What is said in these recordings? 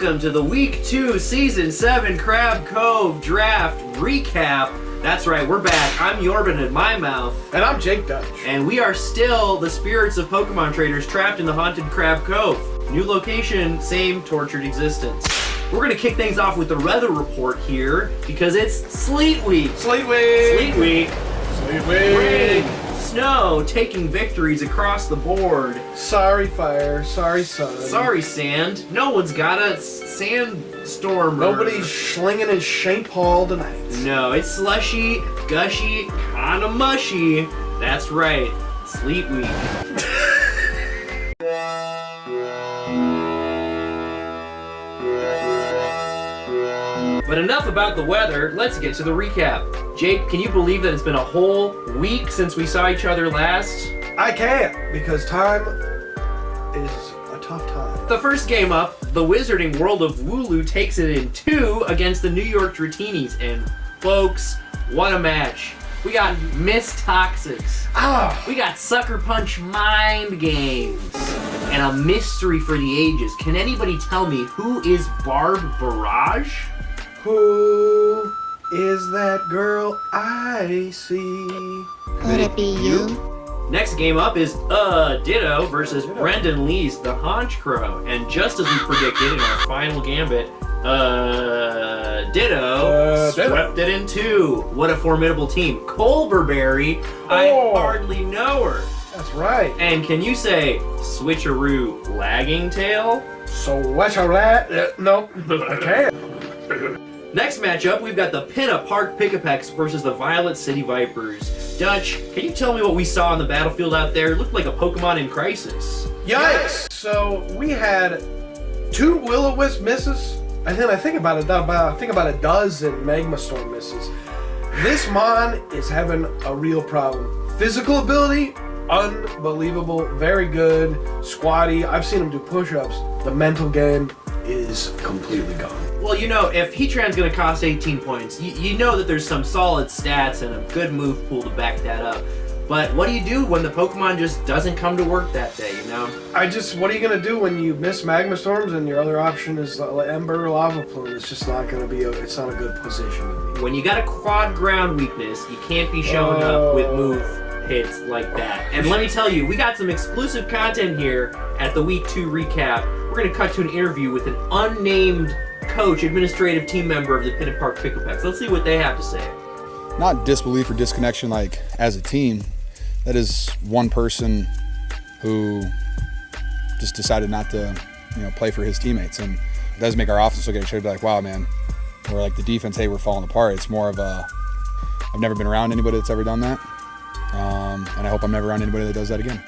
welcome to the Week 2 Season 7 Crab Cove Draft Recap. That's right, we're back. I'm Yorban in my mouth. And I'm Jake Dutch. And we are still the spirits of Pokemon traders trapped in the haunted Crab Cove. New location, same tortured existence. We're going to kick things off with the weather report here because it's Sleet Week. Sleet Week. Sleet Week. Sleet Week. Rain. Snow taking victories across the board. Sorry fire, sorry sun. Sorry sand. No one's got a sandstorm. Nobody's slinging his St. Paul tonight. No, it's slushy, gushy, kinda mushy. That's right, Sleet Week. But enough about the weather, let's get to the recap. Jake, can you believe that it's been a whole week since we saw each other last? I can't, because time is a tough time. The first game up, the Wizarding World of Wooloo takes it in 2 against the New York Dratinis. And folks, what a match. We got Miss Toxics. We got Sucker Punch Mind Games. And a mystery for the ages. Can anybody tell me who is Barb Barrage? Who is that girl I see? Could it be you? Next game up is Ditto versus Brendan Lee's The Haunch Crow. And just as we predicted in our final gambit, Ditto swept it in 2. What a formidable team. Colberberry, I hardly know her. That's right. And can you say switcheroo lagging tail? So what's your nope, I can't. Next matchup, we've got the Pinna Park Pick-a-Pecks versus the Violet City Vipers. Dutch, can you tell me what we saw on the battlefield out there? It looked like a Pokemon in crisis. Yikes! So we had 2 Will-O-Wisp misses, and then I think about a dozen Magma Storm misses. This Mon is having a real problem. Physical ability, unbelievable, very good, squatty. I've seen him do push-ups. The mental game is completely gone. Well, you know, if Heatran's going to cost 18 points, you know that there's some solid stats and a good move pool to back that up. But what do you do when the Pokemon just doesn't come to work that day, you know? What are you going to do when you miss Magma Storms and your other option is Ember or Lava Plume? It's just not going to be, it's not a good position to be. When you got a quad ground weakness, you can't be showing up with move hits like that. And let me tell you, we got some exclusive content here at the Week 2 recap. We're going to cut to an interview with an unnamed coach, administrative team member of the Pinna Park Pick-a-Pecks. Let's see what they have to say. Not disbelief or disconnection like as a team. That is one person who just decided not to, play for his teammates. And it does make our offense look at each other and be like, wow, man, we're like the defense, hey, we're falling apart. It's more of a, I've never been around anybody that's ever done that. And I hope I'm never around anybody that does that again.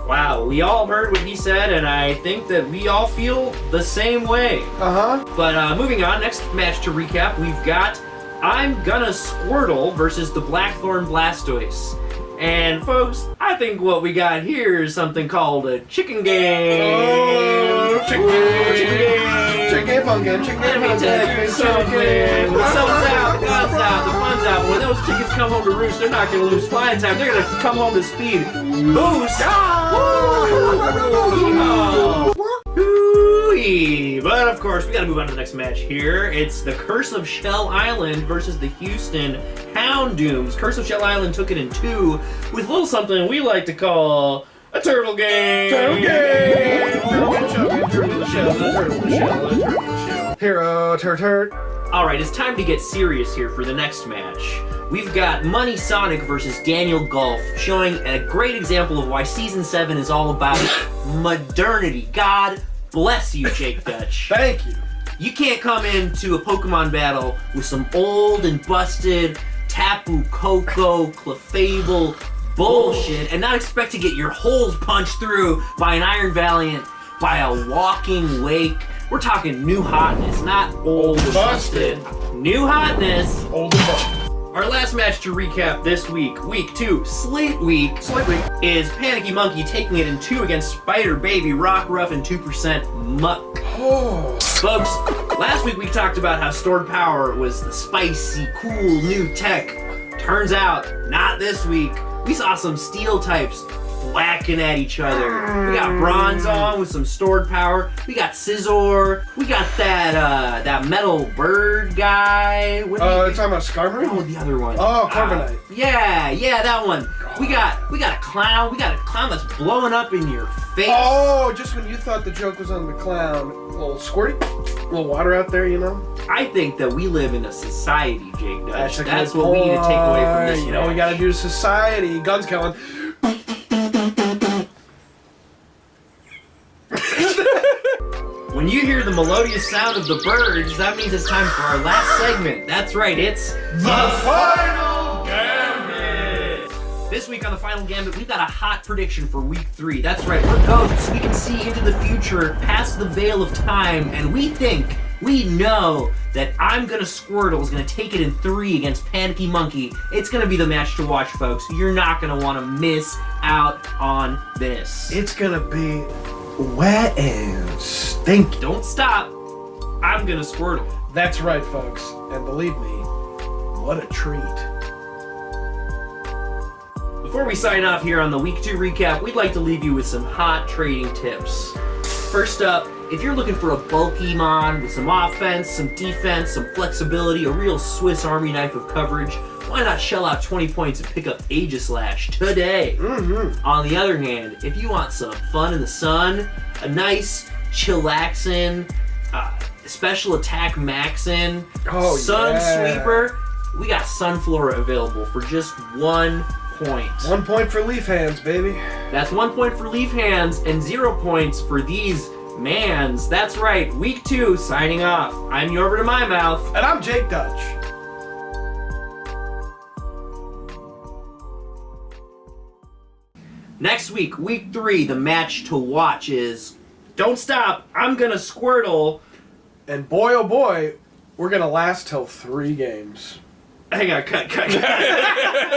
Wow, we all heard what he said, and I think that we all feel the same way. But moving on, next match to recap, we've got I'm Gonna Squirtle versus the Blackthorn Blastoise. And folks, I think what we got here is something called a chicken game. Chicken game fun game. Let me tell you something. The sun's out, the gun's out, the fun's out. But when those chickens come home to roost, they're not going to lose flying time. They're going to come home to speed. Boost! Hoo-wee. But of course, we got to move on to the next match here. It's the Curse of Shell Island versus the Houston Houndooms. Curse of Shell Island took it in 2 with a little something we like to call a turtle game. Turtle game. Turtle shell. Hero, turt. All right, it's time to get serious here for the next match. We've got Money Sonic versus Daniel Golf, showing a great example of why Season 7 is all about modernity. God bless you, Jake Dutch. Thank you. You can't come into a Pokemon battle with some old and busted Tapu Koko, Clefable bullshit and not expect to get your holes punched through by an Iron Valiant, by a walking wake. We're talking new hotness, not old and busted. New hotness. Old and busted. Our last match to recap this week, Week 2, Sleet Week, is Panicky Monkey taking it in 2 against Spider Baby, Rockruff, and 2% Muck. Folks, last week we talked about how Stored Power was the spicy, cool new tech. Turns out, not this week. We saw some Steel types whacking at each other. We got Bronzong with some stored power. We got Scizor. We got that metal bird guy. You're talking about Skarmory? Oh, the other one. Oh, Carbonite. Yeah, that one. We got a clown. We got a clown that's blowing up in your face. Oh, just when you thought the joke was on the clown, a little squirty, a little water out there, you know? I think that we live in a society, Jake Dutch. That's what we need to take away from this. You know, we gotta do society. Guns killing. When you hear the melodious sound of the birds, that means it's time for our last segment. That's right, it's The Final Gambit! This week on the Final Gambit, we've got a hot prediction for Week 3. That's right, we're ghosts. We can see into the future, past the veil of time, and we know that I'm Gonna Squirtle is gonna take it in 3 against Panicky Monkey. It's gonna be the match to watch, folks. You're not gonna wanna miss out on this. It's gonna be wet and stinky. Don't stop. I'm Gonna Squirtle. That's right, folks. And believe me, what a treat. Before we sign off here on the Week 2 recap, we'd like to leave you with some hot trading tips. First up, if you're looking for a bulky mon with some offense, some defense, some flexibility, a real Swiss Army knife of coverage, why not shell out 20 points and pick up Aegislash today? On the other hand, if you want some fun in the sun, a nice chillaxin, special attack maxin, sun sweeper, we got Sunflora available for just 1 point. 1 point for Leaf Hands, baby. That's 1 point for Leaf Hands and 0 points for these mans. That's right, Week 2 signing off. I'm Over to My Mouth. And I'm Jake Dutch. Next week, Week 3, the match to watch is Don't Stop, I'm Gonna Squirtle. And boy, oh boy, we're gonna last till 3 games. Hang on, cut.